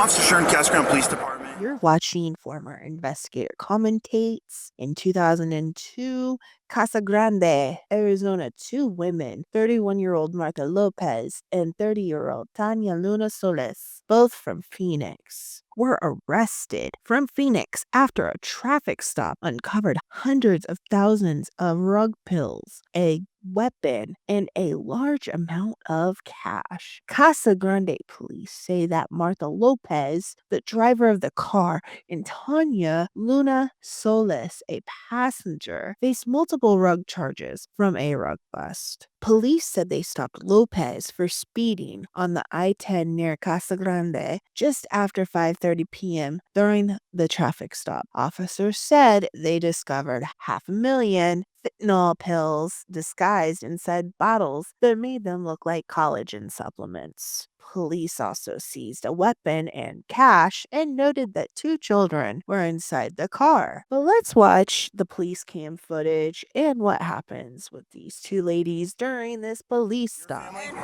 Officer Shern, Casa Grande Police Department. You're watching former investigator commentates. In 2002, Casa Grande, Arizona, two women, 31-year-old Martha Lopez and 30-year-old Tanya Luna Solis, both from Phoenix, were arrested from Phoenix after a traffic stop uncovered hundreds of thousands of rug pills, a weapon, and a large amount of cash. Casa Grande police say that Martha Lopez, the driver of the car, and Tanya Luna Solis, a passenger, faced multiple rug charges from a rug bust. Police said they stopped Lopez for speeding on the I-10 near Casa Grande just after 5:30 p.m. during the traffic stop. Officers said they discovered 500,000 fentanyl pills disguised inside bottles that made them look like collagen supplements. Police also seized a weapon and cash and noted that two children were inside the car. But let's watch the police cam footage and what happens with these two ladies during this police stop. And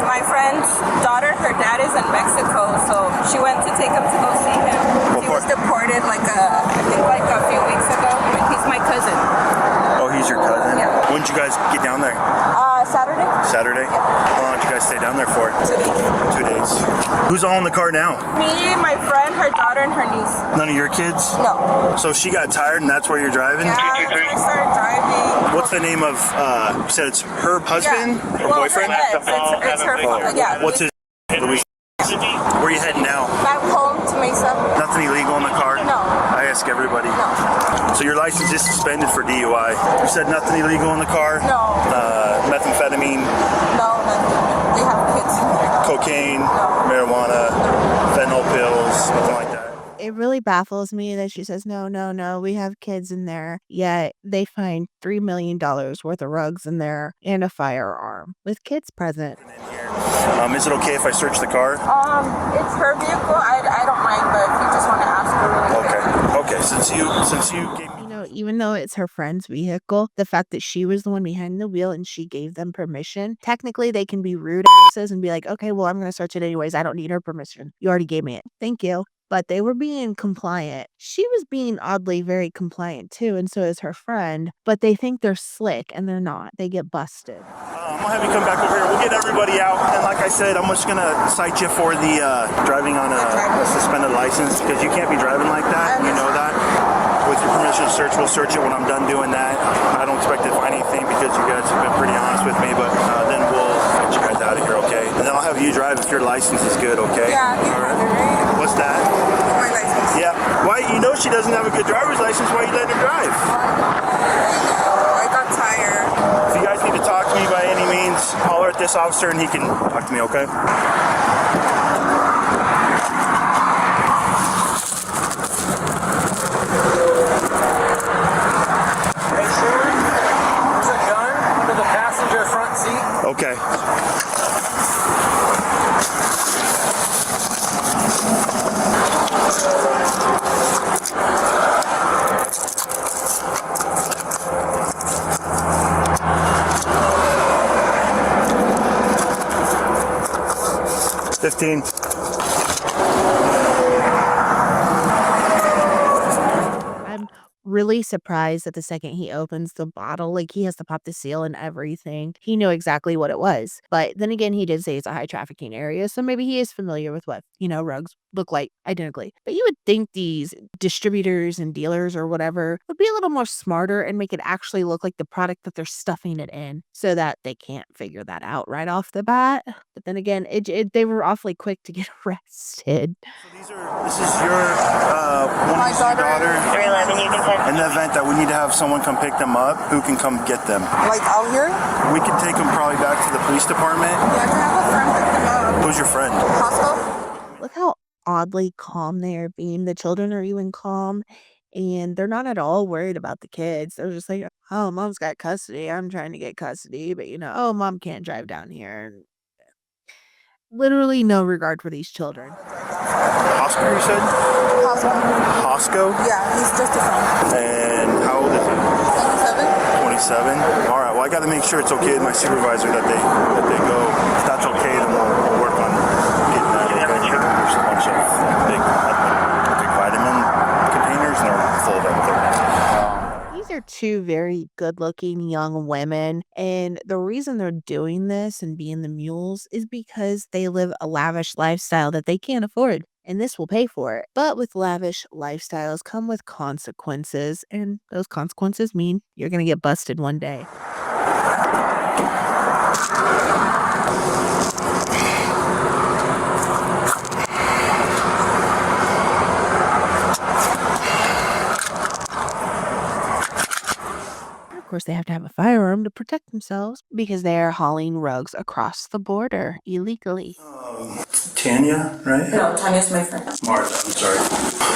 my friend's daughter, her dad is in Mexico, so she went to take him to go see him. He was deported I think a few weeks ago. He's my cousin. Oh, he's your cousin? Yeah. When did you guys get down there? Saturday. Saturday? Yeah. How long did you guys stay down there for? 2 days. 2 days. Who's all in the car now? Me, my friend, her daughter, and her niece. None of your kids? No. So she got tired and that's where you're driving? Yeah, I started driving. What's the name of, you said it's her husband? Yeah. Or boyfriend? Yes, it's her father. Yeah. What's his Louis? Where are you heading now? Back home to Mesa. Nothing illegal in the car? No. I ask everybody. No. So your license is suspended for DUI. You said nothing illegal in the car? No. Methamphetamine? No, nothing. They have kids in there. Cocaine? No. Marijuana? Fentanyl pills? Nothing like that? It really baffles me that she says, no, we have kids in there. Yet they find $3 million worth of rugs in there and a firearm with kids present. Is it okay if I search the car? It's her vehicle. I don't mind, but if you just want to ask her really quick. Okay. Since you gave me... Even though it's her friend's vehicle, the fact that she was the one behind the wheel and she gave them permission, technically they can be rude asses and be like, okay, well, I'm going to search it anyways. I don't need her permission. You already gave me it. Thank you. But they were being compliant. She was being oddly very compliant too, and so is her friend. But they think they're slick, and they're not. They get busted. I'm going to have you come back over here. We'll get everybody out. And like I said, I'm just going to cite you for the driving on a suspended license because you can't be driving like that. You know that. With your permission to search, we'll search it when I'm done doing that. I don't expect to find anything because you guys have been pretty honest with me, but then we'll get you guys out of here, okay? And then I'll have you drive if your license is good, okay? Yeah, you have it, right? What's that? My license. Yeah. Why? You know she doesn't have a good driver's license. Why are you letting her drive? I got tired. If you guys need to talk to me by any means, holler at this officer and he can talk to me, okay? Okay. $15. Really surprised that the second he opens the bottle, like he has to pop the seal and everything. He knew exactly what it was. But then again, he did say it's a high trafficking area, so maybe he is familiar with what, rugs look like identically. But you would think these distributors and dealers or whatever would be a little more smarter and make it actually look like the product that they're stuffing it in so that they can't figure that out right off the bat. But then again, they were awfully quick to get arrested. So this is your My daughter. 311, you can send. In the event that we need to have someone come pick them up, who can come get them? Like out here? We can take them probably back to the police department. Yeah, I can have a friend pick them up. Who's your friend? Costco? Look how oddly calm they are being. The children are even calm. And they're not at all worried about the kids. They're just like, oh, mom's got custody. I'm trying to get custody. But, oh, mom can't drive down here. Literally no regard for these children. Oscar, you said? Costco. Costco? Yeah, he's just a friend. And how old is he? 27. 27? All right, well, I got to make sure it's okay with my supervisor that they go. If that's okay, then we'll work on getting that. Okay? There's a bunch two very good-looking young women, and the reason they're doing this and being the mules is because they live a lavish lifestyle that they can't afford, and this will pay for it. But with lavish lifestyles come with consequences, and those consequences mean you're gonna get busted one day. Of course, they have to have a firearm to protect themselves because they are hauling rugs across the border illegally. Tanya, right? No, Tanya's my friend. Martha, I'm sorry.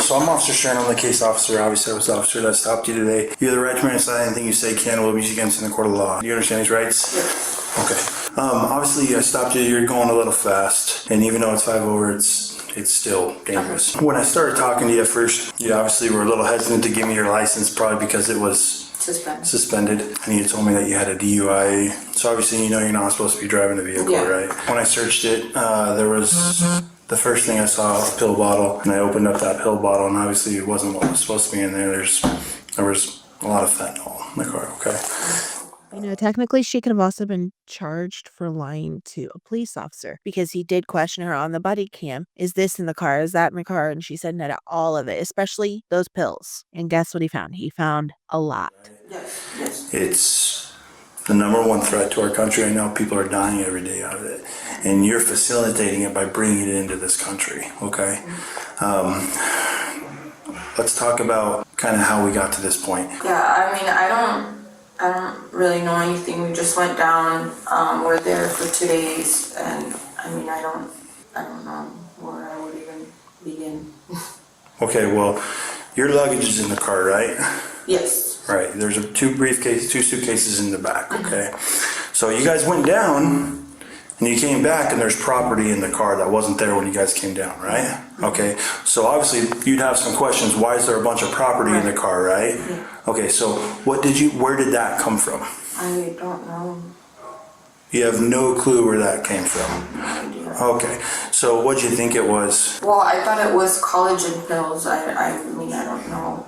So I'm Officer Stern, I'm the case officer. Obviously, I was the officer that stopped you today. You have the right to remain silent. Anything you say can will be used against you in the court of law. Do you understand these rights? Yes. Okay. Obviously, I stopped you. You're going a little fast, and even though it's 5 over, it's still dangerous. When I started talking to you at first, you obviously were a little hesitant to give me your license, probably because it was suspended, and you told me that you had a DUI. So obviously, you know you're not supposed to be driving a vehicle, right? When I searched it, there was the first thing I saw was a pill bottle, and I opened up that pill bottle, and obviously it wasn't what was supposed to be in there. There was a lot of fentanyl in the car. Okay. You know, technically, she could have also been charged for lying to a police officer because he did question her on the body cam. Is this in the car? Is that in the car? And she said no to all of it, especially those pills. And guess what he found? He found a lot. Yes. It's the number one threat to our country right now. People are dying every day out of it. And you're facilitating it by bringing it into this country, okay? Let's talk about kind of how we got to this point. Yeah, I mean, I don't really know anything. We just went down. We're there for 2 days, and I mean, I don't know where I would even begin. Okay, well, your luggage is in the car, right? Yes. Right. There's two suitcases in the back. Okay. So you guys went down, and you came back, and there's property in the car that wasn't there when you guys came down, right? Okay. So obviously you'd have some questions. Why is there a bunch of property in the car, right? Yeah. Okay. So where did that come from? I don't know. You have no clue where that came from. Okay. So what'd you think it was? Well, I thought it was collagen pills. I mean, I don't know.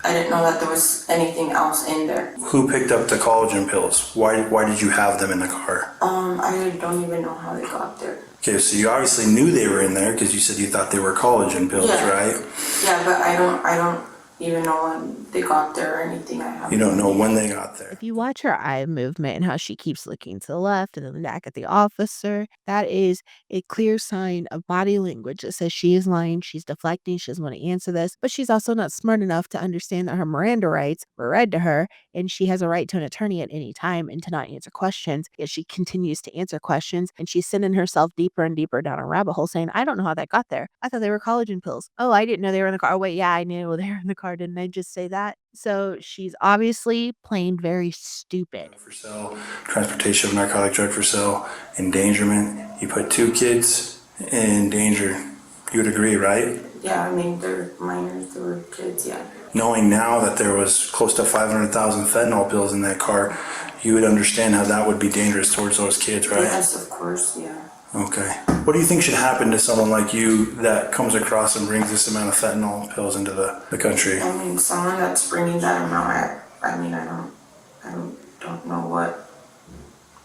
I didn't know that there was anything else in there. Who picked up the collagen pills? Why did you have them in the car? I don't even know how they got there. Okay, so you obviously knew they were in there because you said you thought they were collagen pills, right? Yeah, but I don't even know when they got there or anything. You don't know when they got there. If you watch her eye movement and how she keeps looking to the left and then back at the officer, that is a clear sign of body language that says she is lying, she's deflecting, she doesn't want to answer this, but she's also not smart enough to understand that her Miranda rights were read to her and she has a right to an attorney at any time and to not answer questions, yet she continues to answer questions and she's sending herself deeper and deeper down a rabbit hole saying, I don't know how that got there. I thought they were collagen pills. Oh, I didn't know they were in the car. Oh, wait, yeah, I knew they were in the car. Didn't I just say that? So she's obviously playing very stupid. For sale, transportation of narcotic drug for sale, endangerment. You put 2 kids in danger. You would agree, right? Yeah, I mean, they're minors, they were kids, yeah. Knowing now that there was close to 500,000 fentanyl pills in that car, you would understand how that would be dangerous towards those kids, right? Yes, of course, yeah. Okay. What do you think should happen to someone like you that comes across and brings this amount of fentanyl pills into the country? I mean, someone that's bringing that amount, I mean, I don't know what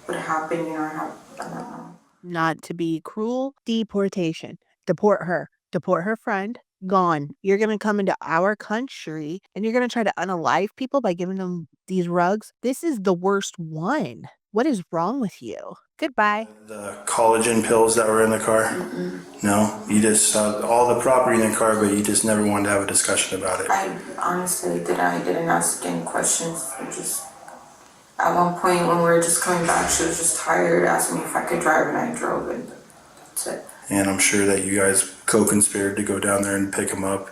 would happen, you know, I don't know. Not to be cruel, deportation. Deport her. Deport her friend. Gone. You're going to come into our country and you're going to try to unalive people by giving them these rugs. This is the worst one. What is wrong with you? Goodbye. The collagen pills that were in the car? No? You just saw all the property in the car, but you just never wanted to have a discussion about it? I honestly didn't ask any questions. I just, at one point when we were just coming back, she was just tired, asked me if I could drive, and I drove, and that's it. And I'm sure that you guys co-conspired to go down there and pick him up.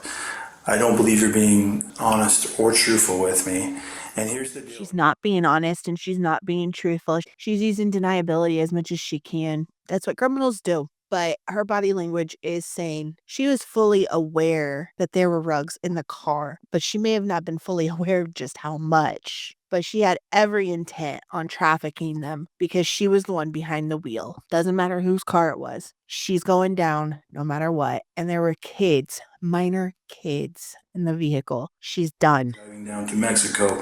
I don't believe you're being honest or truthful with me. And here's the deal. She's not being honest and she's not being truthful. She's using deniability as much as she can. That's what criminals do. But her body language is saying she was fully aware that there were rugs in the car, but she may have not been fully aware of just how much. But she had every intent on trafficking them because she was the one behind the wheel. Doesn't matter whose car it was. She's going down no matter what. And there were kids, minor kids in the vehicle. She's done. Driving down to Mexico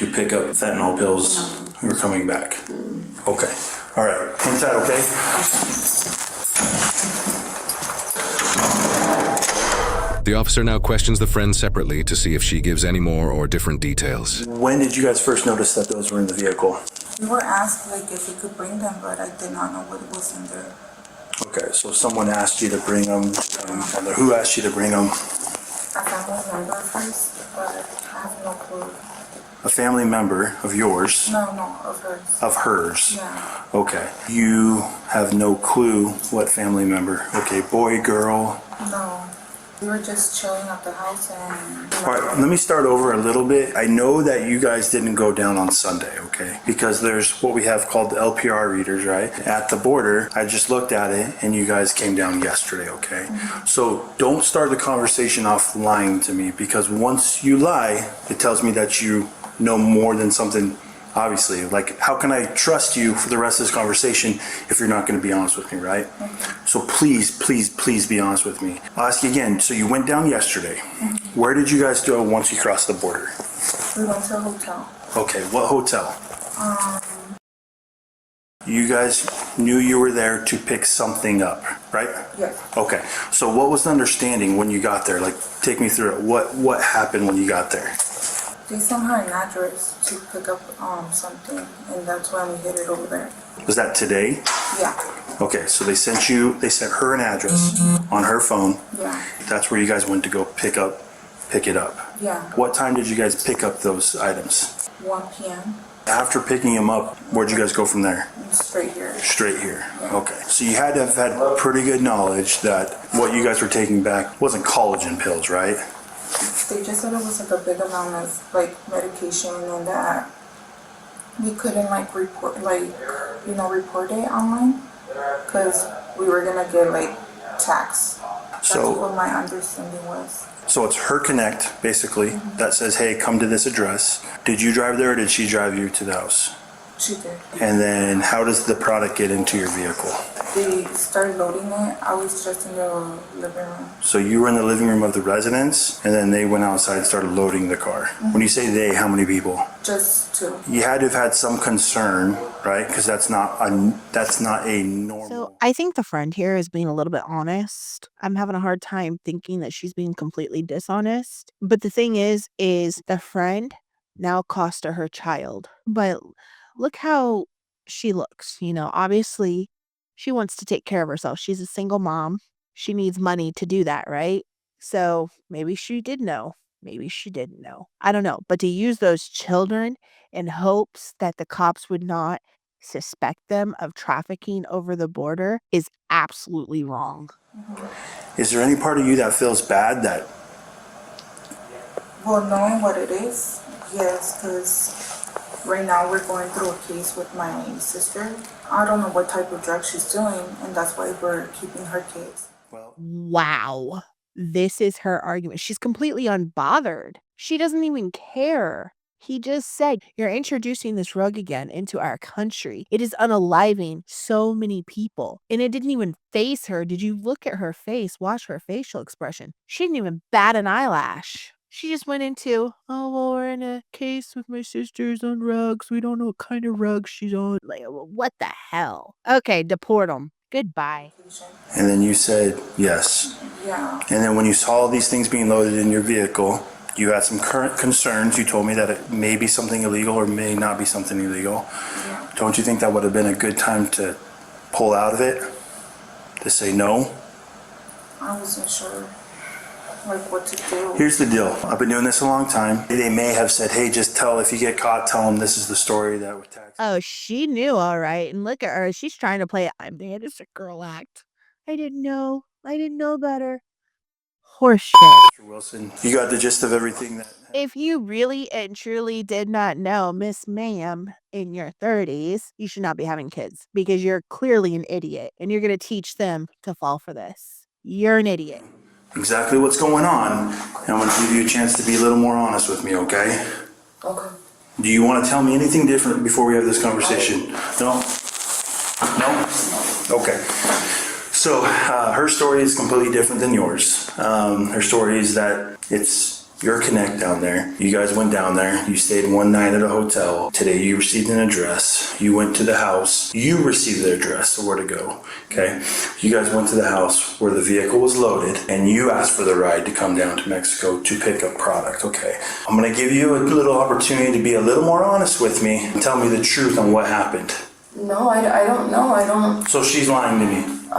to pick up fentanyl pills who were coming back. Okay. All right. Inside, okay? The officer now questions the friend separately to see if she gives any more or different details. When did you guys first notice that those were in the vehicle? We were asked like if we could bring them, but I did not know what was in there. Okay, so someone asked you to bring them. And who asked you to bring them? A family member first, but I have no clue. A family member of yours? No, of hers. Of hers? Yeah. Okay. You have no clue what family member? Okay, boy, girl? No. We were just chilling at the house and... All right, let me start over a little bit. I know that you guys didn't go down on Sunday, okay? Because there's what we have called the LPR readers, right? At the border, I just looked at it and you guys came down yesterday, okay? So don't start the conversation off lying to me, because once you lie, it tells me that you know more than something. Obviously, like, how can I trust you for the rest of this conversation if you're not going to be honest with me, right? So please be honest with me. I'll ask you again. So you went down yesterday. Where did you guys go once you crossed the border? We went to a hotel. Okay, what hotel? You guys knew you were there to pick something up, right? Yes. Okay, so what was the understanding when you got there? Like, take me through it. What happened when you got there? They sent her an address to pick up something, and that's why we hid it over there. Was that today? Yeah. Okay, so they sent her an address on her phone. Yeah. That's where you guys went to go pick it up. Yeah. What time did you guys pick up those items? 1 p.m. After picking them up, where'd you guys go from there? Straight here. Straight here. Okay. So you had to have had pretty good knowledge that what you guys were taking back wasn't collagen pills, right? They just said it was like a big amount of like medication, and that we couldn't like report it online because we were gonna get like tax. That's what my understanding was. So it's her connect basically that says, hey, come to this address. Did you drive there or did she drive you to the house? She did. And then how does the product get into your vehicle? They started loading it. I was just in the living room. So you were in the living room of the residence, and then they went outside and started loading the car. When you say they, how many people? Just 2. You had to have had some concern, right? Because that's not a normal. So I think the friend here is being a little bit honest. I'm having a hard time thinking that she's being completely dishonest. But the thing is the friend now cost her child. But look how she looks. Obviously she wants to take care of herself. She's a single mom. She needs money to do that, right? So maybe she did know. Maybe she didn't know. I don't know. But to use those children in hopes that the cops would not suspect them of trafficking over the border is absolutely wrong. Is there any part of you that feels bad that... Well, knowing what it is, yes, because right now we're going through a case with my sister. I don't know what type of drug she's doing, and that's why we're keeping her case. Wow. This is her argument. She's completely unbothered. She doesn't even care. He just said, you're introducing this drug again into our country. It is unaliving so many people. And it didn't even faze her. Did you look at her face? Watch her facial expression. She didn't even bat an eyelash. She just went into, oh, well, we're in a case with my sister's on rugs. We don't know what kind of rugs she's on. Like, what the hell? Okay, deport them. Goodbye. And then you said yes. Yeah. And then when you saw these things being loaded in your vehicle, you had some current concerns. You told me that it may be something illegal or may not be something illegal. Yeah. Don't you think that would have been a good time to pull out of it? To say no? I wasn't sure what to do. Here's the deal. I've been doing this a long time. They may have said, hey, just if you get caught, tell them this is the story that would tax. Oh, she knew, all right. And look at her. She's trying to play I'm the innocent girl act. I didn't know better. Horseshit. Mr. Wilson, you got the gist of everything that... If you really and truly did not know, Miss Ma'am, in your 30s, you should not be having kids because you're clearly an idiot and you're going to teach them to fall for this. You're an idiot. Exactly what's going on. And I'm going to give you a chance to be a little more honest with me, okay? Okay. Do you want to tell me anything different before we have this conversation? No? No? Okay. So her story is completely different than yours. Her story is that it's your connect down there. You guys went down there. You stayed one night at a hotel. Today you received an address. You went to the house. You received the address, so where to go. Okay? You guys went to the house where the vehicle was loaded, and you asked for the ride to come down to Mexico to pick up product. Okay? I'm going to give you a little opportunity to be a little more honest with me and tell me the truth on what happened. No, I don't know. I don't. So she's lying to me.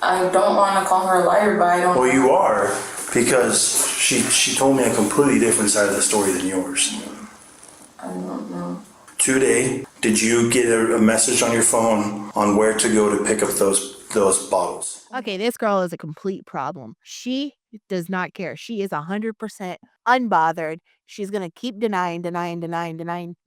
I don't want to call her a liar, but I don't. Well, you are, because she told me a completely different side of the story than yours. I don't know. Today, did you get a message on your phone on where to go to pick up those bottles? Okay, this girl is a complete problem. She does not care. She is 100% unbothered. She's going to keep denying.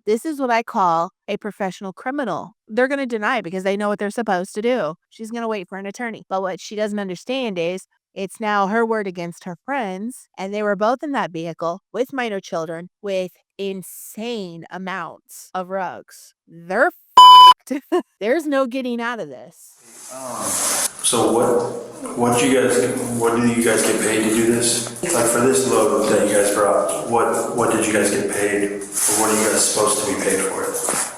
This is what I call a professional criminal. They're going to deny because they know what they're supposed to do. She's going to wait for an attorney. But what she doesn't understand is it's now her word against her friends. And they were both in that vehicle with minor children with insane amounts of rugs. They're fucked. There's no getting out of this. So what do you guys get paid to do this? Like for this load that you guys brought, what did you guys get paid, or what are you guys supposed to be paid for it?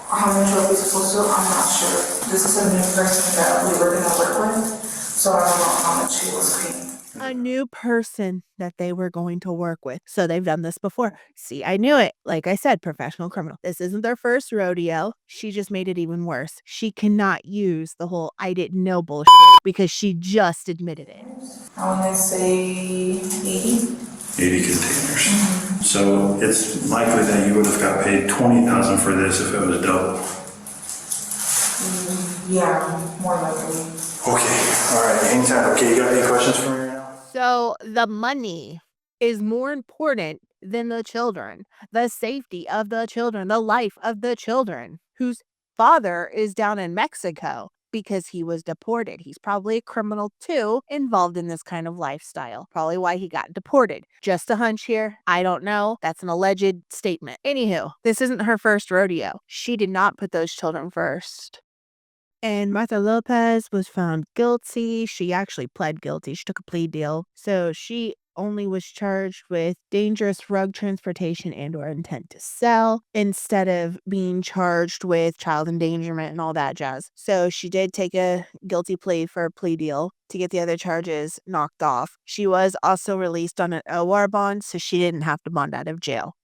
How much are we supposed to? I'm not sure. This is a new person that we were gonna work with, so I don't know how much she was paying. A new person that they were going to work with. So they've done this before. See, I knew it. Like I said, professional criminal. This isn't their first rodeo. She just made it even worse. She cannot use the whole I didn't know bullshit because she just admitted it. I want to say 80. 80 containers. So it's likely that you would have got paid $20,000 for this if it was double. Yeah, more likely. Okay, all right, hang tight. Okay, you got any questions for me right now? So the money is more important than the children, the safety of the children, the life of the children, whose father is down in Mexico because he was deported. He's probably a criminal too, involved in this kind of lifestyle. Probably why he got deported. Just a hunch here. I don't know. That's an alleged statement. Anywho, this isn't her first rodeo. She did not put those children first. And Martha Lopez was found guilty. She actually pled guilty. She took a plea deal. So she only was charged with dangerous rug transportation and or intent to sell instead of being charged with child endangerment and all that jazz. So she did take a guilty plea for a plea deal to get the other charges knocked off. She was also released on an OR bond, so she didn't have to bond out of jail.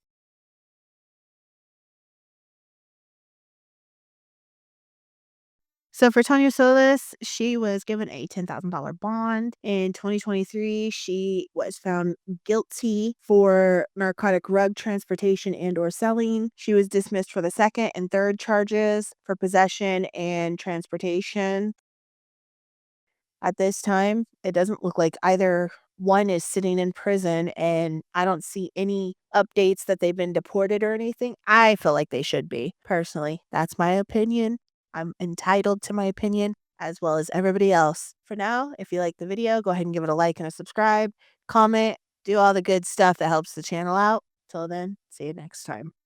So for Tanya Solis, she was given a $10,000 bond. In 2023, she was found guilty for narcotic rug transportation and or selling. She was dismissed for the second and third charges for possession and transportation. At this time, it doesn't look like either one is sitting in prison, and I don't see any updates that they've been deported or anything. I feel like they should be, personally. That's my opinion. I'm entitled to my opinion as well as everybody else. For now, if you like the video, go ahead and give it a like and a subscribe, comment, do all the good stuff that helps the channel out. Till then, see you next time.